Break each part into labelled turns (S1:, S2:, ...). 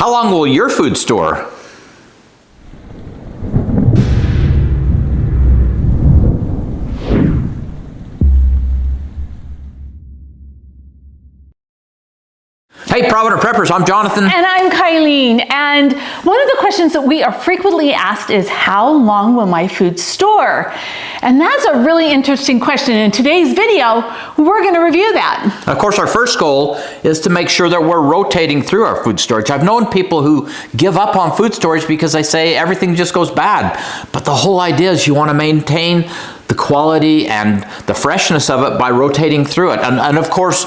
S1: How long will your food store? Hey, Provident Preppers, I'm Jonathan.
S2: And I'm Kylene. And one of the questions that we are frequently asked is, how long will my food store? And that's a really interesting question. In today's video, we're going to review that.
S1: Of course, our first goal is to make sure that we're rotating through our food storage. I've known people who give up on food storage because they say everything just goes bad. But the whole idea is you want to maintain the quality and the freshness of it by rotating through it. And of course,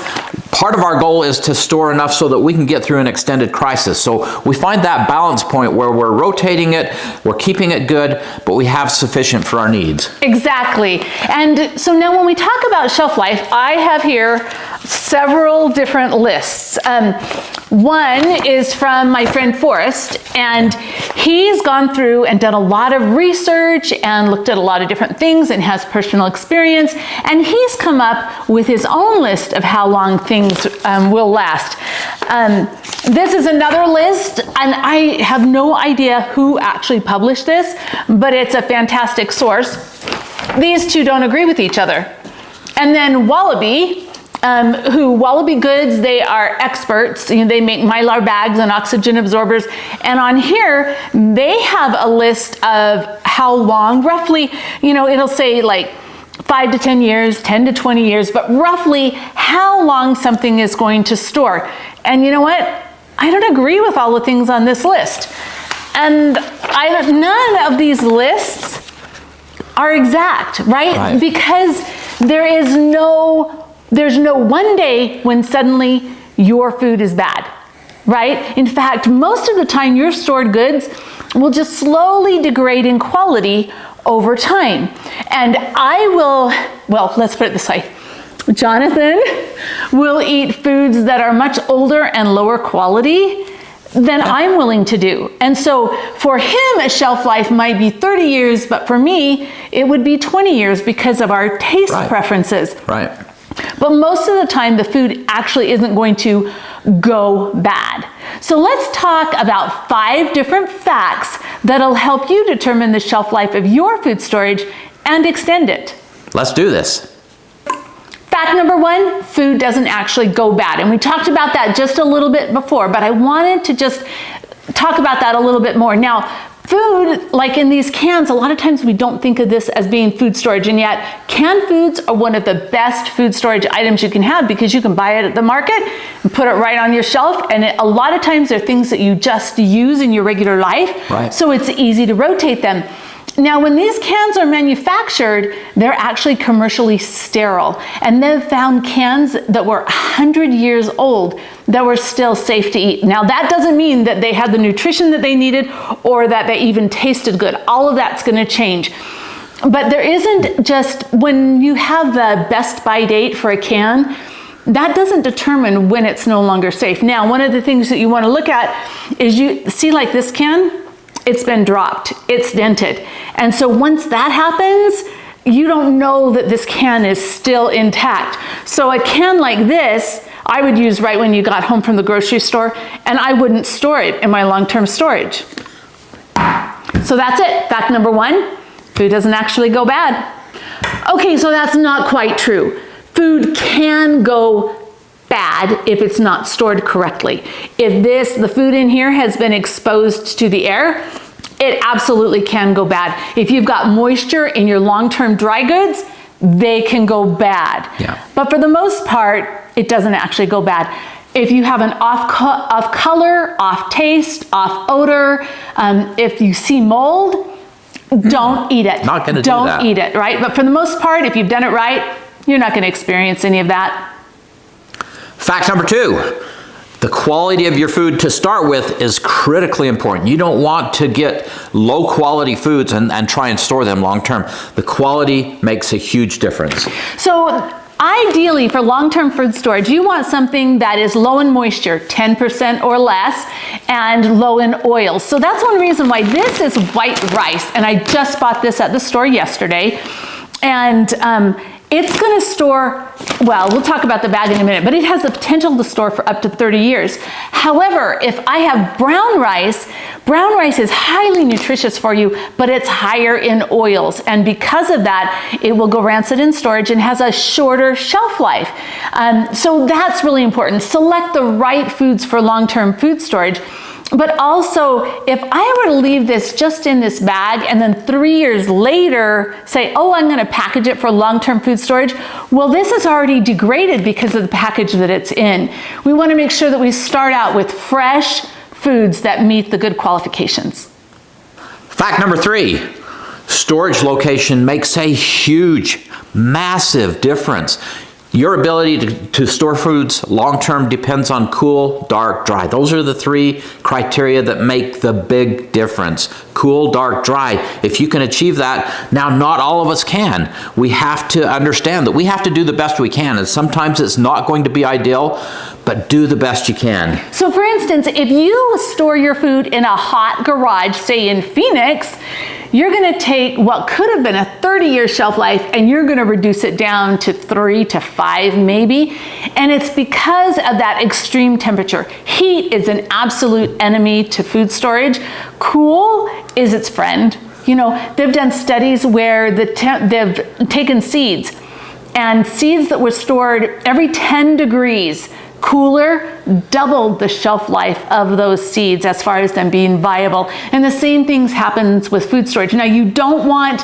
S1: part of our goal is to store enough so that we can get through an extended crisis. So we find that balance point where we're rotating it, we're keeping it good, but we have sufficient for our needs.
S2: Exactly. And so now when we talk about shelf life, I have here several different lists. One is from my friend Forrest, and he's gone through and done a lot of research and looked at a lot of different things and has personal experience, and he's come up with his own list of how long things will last. This is another list, and I have no idea who actually published this, but it's a fantastic source. These two don't agree with each other. And then Wallaby, Wallaby Goods, they are experts. You know, they make Mylar bags and oxygen absorbers. And on here, they have a list of how long, roughly, you know, it'll say like 5 to 10 years, 10 to 20 years, but roughly how long something is going to store. And you know what? I don't agree with all the things on this list. And none of these lists are exact, right? Because there's no one day when suddenly your food is bad, right? In fact, most of the time your stored goods will just slowly degrade in quality over time. And let's put it this way. Jonathan will eat foods that are much older and lower quality than I'm willing to do. And so for him, a shelf life might be 30 years, but for me, it would be 20 years because of our taste preferences.
S1: Right.
S2: But most of the time, the food actually isn't going to go bad. So let's talk about 5 different facts that'll help you determine the shelf life of your food storage and extend it.
S1: Let's do this.
S2: Fact number 1, food doesn't actually go bad. And we talked about that just a little bit before, but I wanted to just talk about that a little bit more. Now, food, like in these cans, a lot of times we don't think of this as being food storage, and yet canned foods are one of the best food storage items you can have because you can buy it at the market and put it right on your shelf, and a lot of times they're things that you just use in your regular life, so it's easy to rotate them. Now, when these cans are manufactured, they're actually commercially sterile, and they've found cans that were 100 years old that were still safe to eat. Now, that doesn't mean that they had the nutrition that they needed or that they even tasted good. All of that's going to change. But there isn't just, when you have the best by date for a can, that doesn't determine when it's no longer safe. Now, one of the things that you want to look at is, you see, like this can, it's been dropped, it's dented. And so once that happens, you don't know that this can is still intact. So a can like this, I would use right when you got home from the grocery store, and I wouldn't store it in my long-term storage. So that's it. Fact number 1, food doesn't actually go bad. Okay, so that's not quite true. Food can go bad if it's not stored correctly. If the food in here has been exposed to the air, it absolutely can go bad. If you've got moisture in your long-term dry goods, they can go bad. But for the most part, it doesn't actually go bad. If you have an off color, off taste, off odor, if you see mold, don't eat it.
S1: Not gonna do that.
S2: Don't eat it, right? But for the most part, if you've done it right, you're not gonna experience any of that.
S1: Fact number 2, the quality of your food to start with is critically important. You don't want to get low quality foods and try and store them long term. The quality makes a huge difference.
S2: So ideally for long-term food storage, you want something that is low in moisture, 10% or less, and low in oil. So that's one reason why this is white rice, and I just bought this at the store yesterday. And it's going to store, well, we'll talk about the bag in a minute, but it has the potential to store for up to 30 years. However, if I have brown rice is highly nutritious for you, but it's higher in oils. And because of that, it will go rancid in storage and has a shorter shelf life. So that's really important. Select the right foods for long-term food storage. But also, if I were to leave this just in this bag and then 3 years later say, oh, I'm going to package it for long-term food storage, well, this is already degraded because of the package that it's in. We want to make sure that we start out with fresh foods that meet the good qualifications.
S1: Fact number 3, storage location makes a huge, massive difference. Your ability to store foods long-term depends on cool, dark, dry. Those are the 3 criteria that make the big difference. Cool, dark, dry. If you can achieve that, now not all of us can. We have to understand that we have to do the best we can, and sometimes it's not going to be ideal, but do the best you can.
S2: So for instance, if you store your food in a hot garage, say in Phoenix, you're going to take what could have been a 30-year shelf life and you're going to reduce it down to 3 to 5 maybe. And it's because of that extreme temperature. Heat is an absolute enemy to food storage. Cool is its friend. You know, they've done studies where they've taken seeds, and seeds that were stored every 10 degrees cooler doubled the shelf life of those seeds as far as them being viable. And the same things happens with food storage. Now, you don't want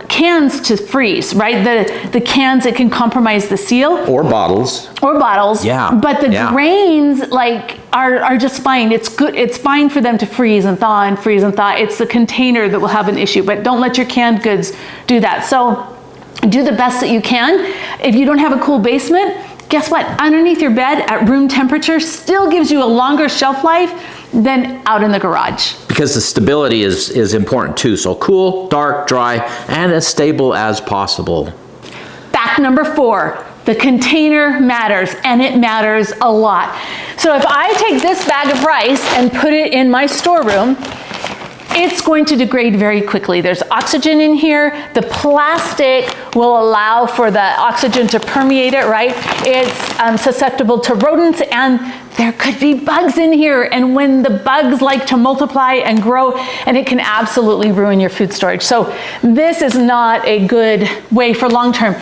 S2: cans to freeze, right? The cans, it can compromise the seal.
S1: Or bottles.
S2: Or bottles.
S1: Yeah.
S2: But the grains, like, are just fine. It's good. It's fine for them to freeze and thaw and freeze and thaw. It's the container that will have an issue, but don't let your canned goods do that. So do the best that you can. If you don't have a cool basement, guess what? Underneath your bed at room temperature still gives you a longer shelf life than out in the garage.
S1: Because the stability is important too. So cool, dark, dry, and as stable as possible.
S2: Fact number 4, the container matters, and it matters a lot. So if I take this bag of rice and put it in my storeroom, it's going to degrade very quickly. There's oxygen in here. The plastic will allow for the oxygen to permeate it, right? It's susceptible to rodents, and there could be bugs in here. And when the bugs like to multiply and grow, and it can absolutely ruin your food storage. So this is not a good way for long-term.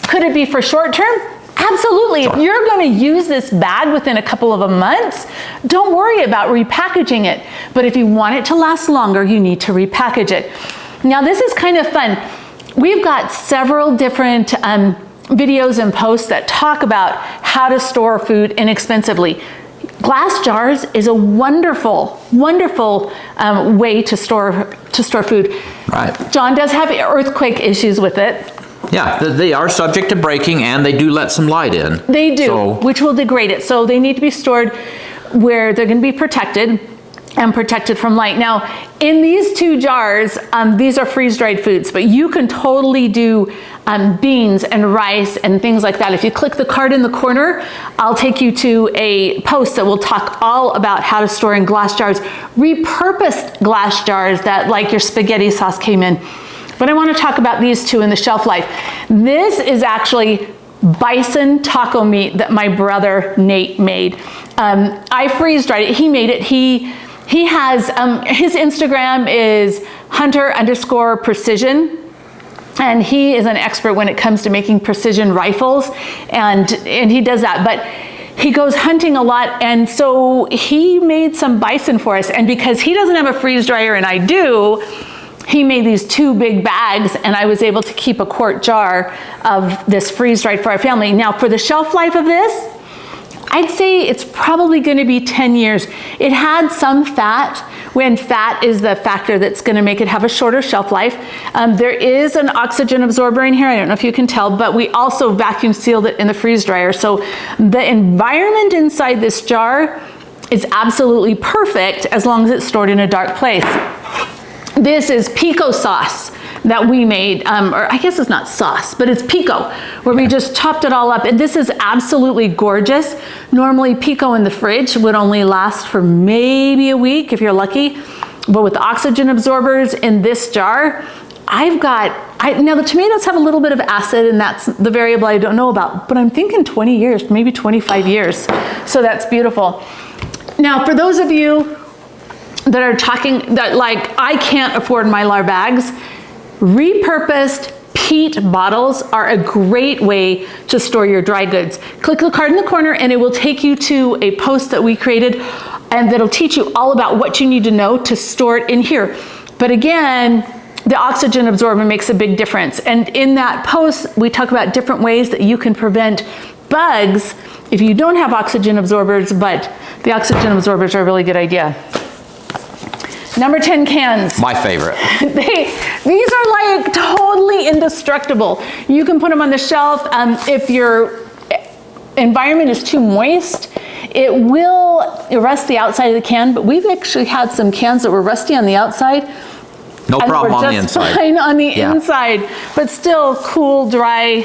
S2: Could it be for short-term? Absolutely. If you're going to use this bag within a couple of months, don't worry about repackaging it. But if you want it to last longer, you need to repackage it. Now, this is kind of fun. We've got several different videos and posts that talk about how to store food inexpensively. Glass jars is a wonderful, wonderful way to store food.
S1: Right.
S2: John does have earthquake issues with it.
S1: Yeah, they are subject to breaking, and they do let some light in.
S2: They do, which will degrade it. So they need to be stored where they're going to be protected and protected from light. Now, in these 2 jars, these are freeze-dried foods, but you can totally do beans and rice and things like that. If you click the card in the corner, I'll take you to a post that will talk all about how to store in glass jars, repurposed glass jars that, like your spaghetti sauce came in. But I want to talk about these 2 in the shelf life. This is actually bison taco meat that my brother Nate made. I freeze-dried it. He made it. He has, his Instagram is hunter_precision. And he is an expert when it comes to making precision rifles. And he does that. But he goes hunting a lot, and so he made some bison for us. And because he doesn't have a freeze dryer and I do, he made these 2 big bags, and I was able to keep a quart jar of this freeze-dried for our family. Now, for the shelf life of this, I'd say it's probably going to be 10 years. It had some fat, when fat is the factor that's going to make it have a shorter shelf life. There is an oxygen absorber in here. I don't know if you can tell, but we also vacuum sealed it in the freeze dryer. So the environment inside this jar is absolutely perfect as long as it's stored in a dark place. This is pico sauce that we made, or I guess it's not sauce, but it's pico, where we just chopped it all up. And this is absolutely gorgeous. Normally pico in the fridge would only last for maybe a week if you're lucky. But with the oxygen absorbers in this jar, now the tomatoes have a little bit of acid, and that's the variable I don't know about, but I'm thinking 20 years, maybe 25 years. So that's beautiful. Now, for those of you that are talking, that like, I can't afford Mylar bags, repurposed peat bottles are a great way to store your dry goods. Click the card in the corner and it will take you to a post that we created, and that'll teach you all about what you need to know to store it in here. But again, the oxygen absorber makes a big difference. And in that post, we talk about different ways that you can prevent bugs if you don't have oxygen absorbers, but the oxygen absorbers are a really good idea. Number 10, cans.
S1: My favorite.
S2: These are like totally indestructible. You can put them on the shelf. If your environment is too moist, it will rust the outside of the can, but we've actually had some cans that were rusty on the outside.
S1: No problem on the inside.
S2: Fine on the inside, but still cool, dry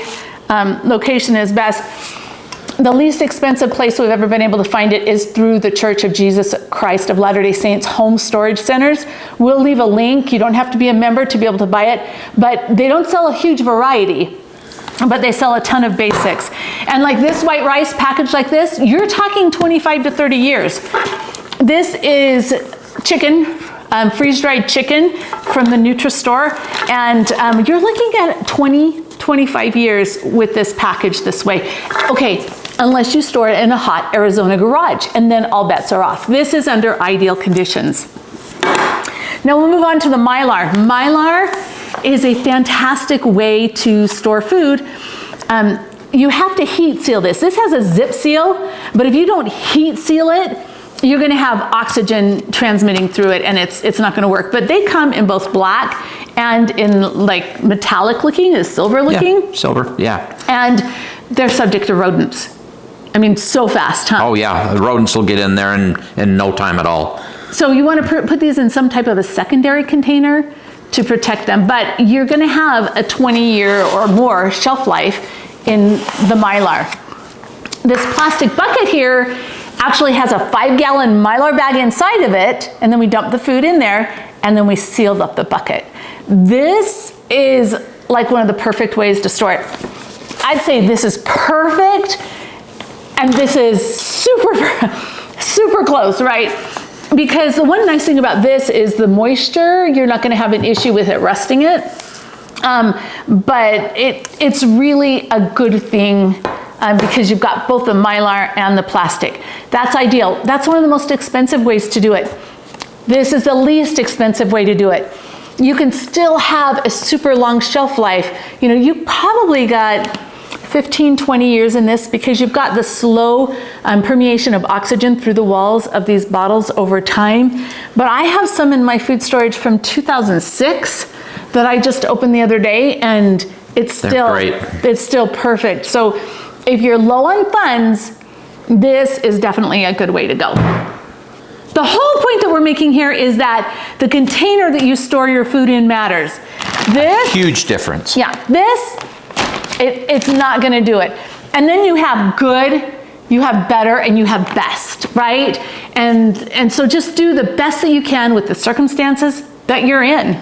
S2: location is best. The least expensive place we've ever been able to find it is through the Church of Jesus Christ of Latter-day Saints home storage centers. We'll leave a link. You don't have to be a member to be able to buy it, but they don't sell a huge variety, but they sell a ton of basics. And like this white rice packaged like this, you're talking 25 to 30 years. This is chicken, freeze-dried chicken from the Nutri-Store, and you're looking at 25 years with this package this way. Okay, unless you store it in a hot Arizona garage, and then all bets are off. This is under ideal conditions. Now we'll move on to the Mylar. Mylar is a fantastic way to store food. You have to heat seal this. This has a zip seal, but if you don't heat seal it, you're gonna have oxygen transmitting through it, and it's not gonna work. But they come in both black and in like metallic looking, is silver looking.
S1: Yeah, silver, yeah.
S2: And they're subject to rodents. I mean, so fast, huh?
S1: Oh yeah, the rodents will get in there in no time at all.
S2: So you want to put these in some type of a secondary container to protect them, but you're gonna have a 20-year or more shelf life in the Mylar. This plastic bucket here actually has a 5-gallon Mylar bag inside of it, and then we dump the food in there, and then we seal up the bucket. This is like one of the perfect ways to store it. I'd say this is perfect, and this is super close, right? Because the one nice thing about this is the moisture, you're not gonna have an issue with it rusting it, but it's really a good thing because you've got both the Mylar and the plastic. That's ideal. That's one of the most expensive ways to do it. This is the least expensive way to do it. You can still have a super long shelf life. You know, you probably got 15, 20 years in this because you've got the slow permeation of oxygen through the walls of these bottles over time. But I have some in my food storage from 2006 that I just opened the other day, and it's still perfect. So if you're low on funds, this is definitely a good way to go. The whole point that we're making here is that the container that you store your food in matters. This,
S1: huge difference.
S2: Yeah, this, it's not gonna do it. And then you have good, you have better, and you have best, right? And so just do the best that you can with the circumstances that you're in.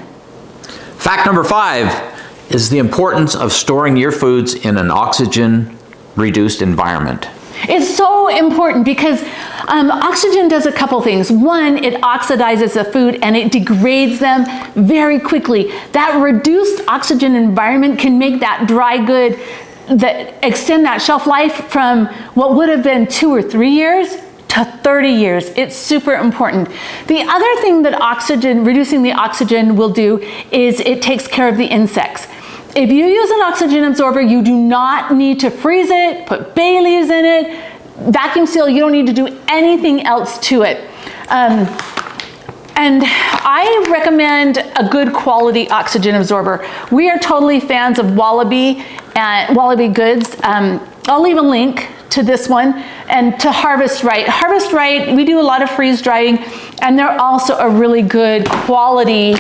S1: Fact number 5 is the importance of storing your foods in an oxygen-reduced environment.
S2: It's so important because oxygen does a couple things. One, it oxidizes the food and it degrades them very quickly. That reduced oxygen environment can make that dry good, extend that shelf life from what would have been 2 or 3 years to 30 years. It's super important. The other thing that reducing the oxygen will do is it takes care of the insects. If you use an oxygen absorber, you do not need to freeze it, put bay leaves in it, vacuum seal, you don't need to do anything else to it. And I recommend a good quality oxygen absorber. We are totally fans of Wallaby and Wallaby Goods. I'll leave a link to this one and to Harvest Right. Harvest Right, we do a lot of freeze drying, and they're also a really good quality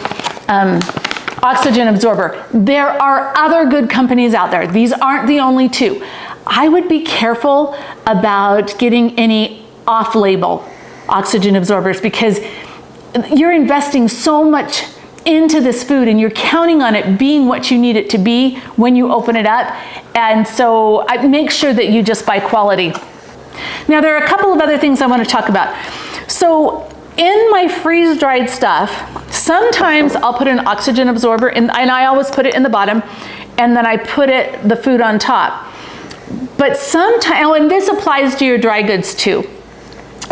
S2: oxygen absorber. There are other good companies out there. These aren't the only two. I would be careful about getting any off-label oxygen absorbers because you're investing so much into this food, and you're counting on it being what you need it to be when you open it up. And so I make sure that you just buy quality. Now there are a couple of other things I want to talk about. So in my freeze-dried stuff, sometimes I'll put an oxygen absorber in, and I always put it in the bottom, and then I put the food on top. But sometimes, and this applies to your dry goods too,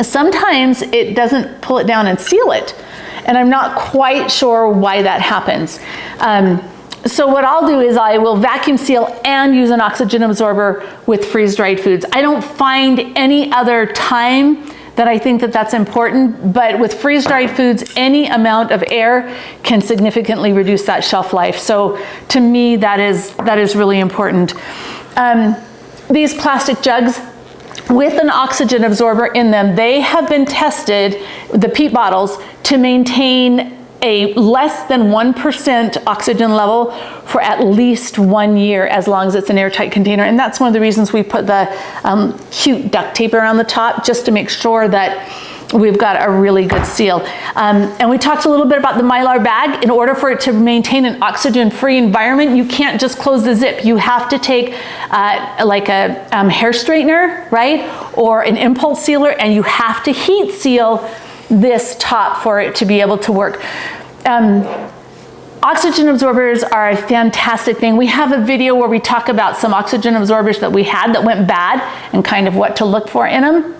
S2: sometimes it doesn't pull it down and seal it. And I'm not quite sure why that happens. So what I'll do is I will vacuum seal and use an oxygen absorber with freeze-dried foods. I don't find any other time that I think that that's important, but with freeze-dried foods, any amount of air can significantly reduce that shelf life. So to me, that is really important. These plastic jugs with an oxygen absorber in them, they have been tested, the peat bottles, to maintain a less than 1% oxygen level for at least 1 year, as long as it's an airtight container. And that's one of the reasons we put the cute duct tape around the top, just to make sure that we've got a really good seal. And we talked a little bit about the Mylar bag. In order for it to maintain an oxygen-free environment, you can't just close the zip. You have to take like a hair straightener, right? Or an impulse sealer, and you have to heat seal this top for it to be able to work. Oxygen absorbers are a fantastic thing. We have a video where we talk about some oxygen absorbers that we had that went bad and kind of what to look for in them.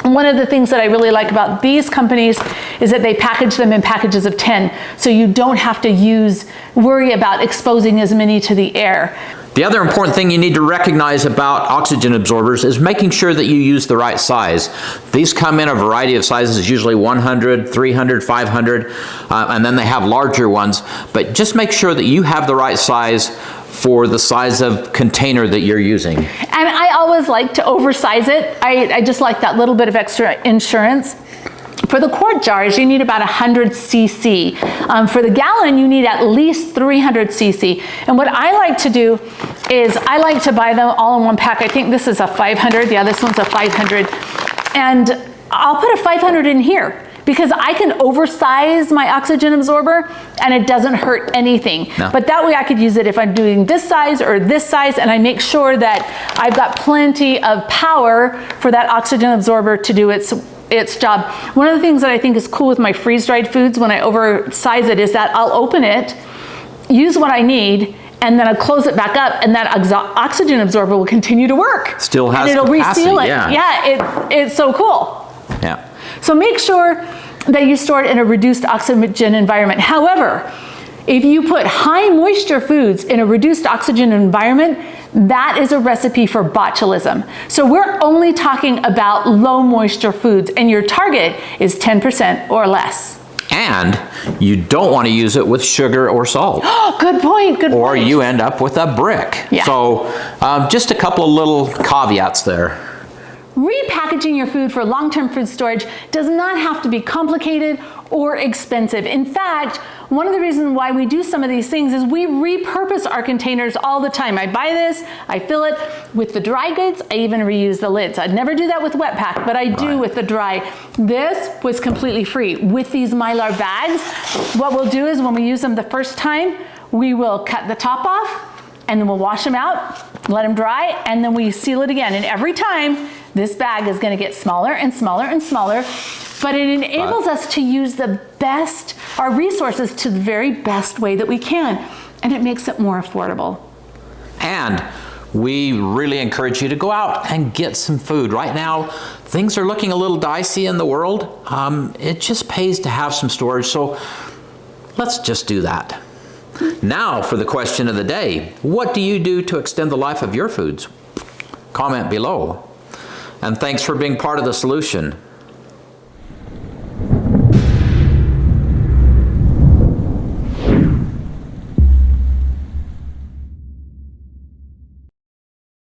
S2: One of the things that I really like about these companies is that they package them in packages of 10, so you don't have to worry about exposing as many to the air.
S1: The other important thing you need to recognize about oxygen absorbers is making sure that you use the right size. These come in a variety of sizes, usually 100, 300, 500, and then they have larger ones. But just make sure that you have the right size for the size of container that you're using.
S2: And I always like to oversize it. I just like that little bit of extra insurance. For the quart jars, you need about 100 cc. For the gallon, you need at least 300 cc. And what I like to do is I like to buy them all in one pack. I think this is a 500. Yeah, this one's a 500. And I'll put a 500 in here because I can oversize my oxygen absorber and it doesn't hurt anything. No. But that way I could use it if I'm doing this size or this size, and I make sure that I've got plenty of power for that oxygen absorber to do its job. One of the things that I think is cool with my freeze-dried foods when I oversize it is that I'll open it, use what I need, and then I'll close it back up, and that oxygen absorber will continue to work.
S1: Still has
S2: and it'll
S1: capacity,
S2: reseal it.
S1: Yeah,
S2: it's so cool.
S1: Yeah.
S2: So make sure that you store it in a reduced oxygen environment. However, if you put high moisture foods in a reduced oxygen environment, that is a recipe for botulism. So we're only talking about low moisture foods, and your target is 10% or less.
S1: And you don't want to use it with sugar or salt.
S2: Good point, good point.
S1: Or you end up with a brick.
S2: Yeah.
S1: So just a couple of little caveats there.
S2: Repackaging your food for long-term food storage does not have to be complicated or expensive. In fact, one of the reasons why we do some of these things is we repurpose our containers all the time. I buy this, I fill it. With the dry goods, I even reuse the lids. I'd never do that with wet pack, but I do with the dry. This was completely free. With these Mylar bags, what we'll do is when we use them the first time, we will cut the top off, and then we'll wash them out, let them dry, and then we seal it again. And every time, this bag is going to get smaller and smaller and smaller, but it enables us to use our resources to the very best way that we can, and it makes it more affordable.
S1: And we really encourage you to go out and get some food. Right now, things are looking a little dicey in the world. It just pays to have some storage, so let's just do that. Now for the question of the day. What do you do to extend the life of your foods? Comment below. And thanks for being part of the solution.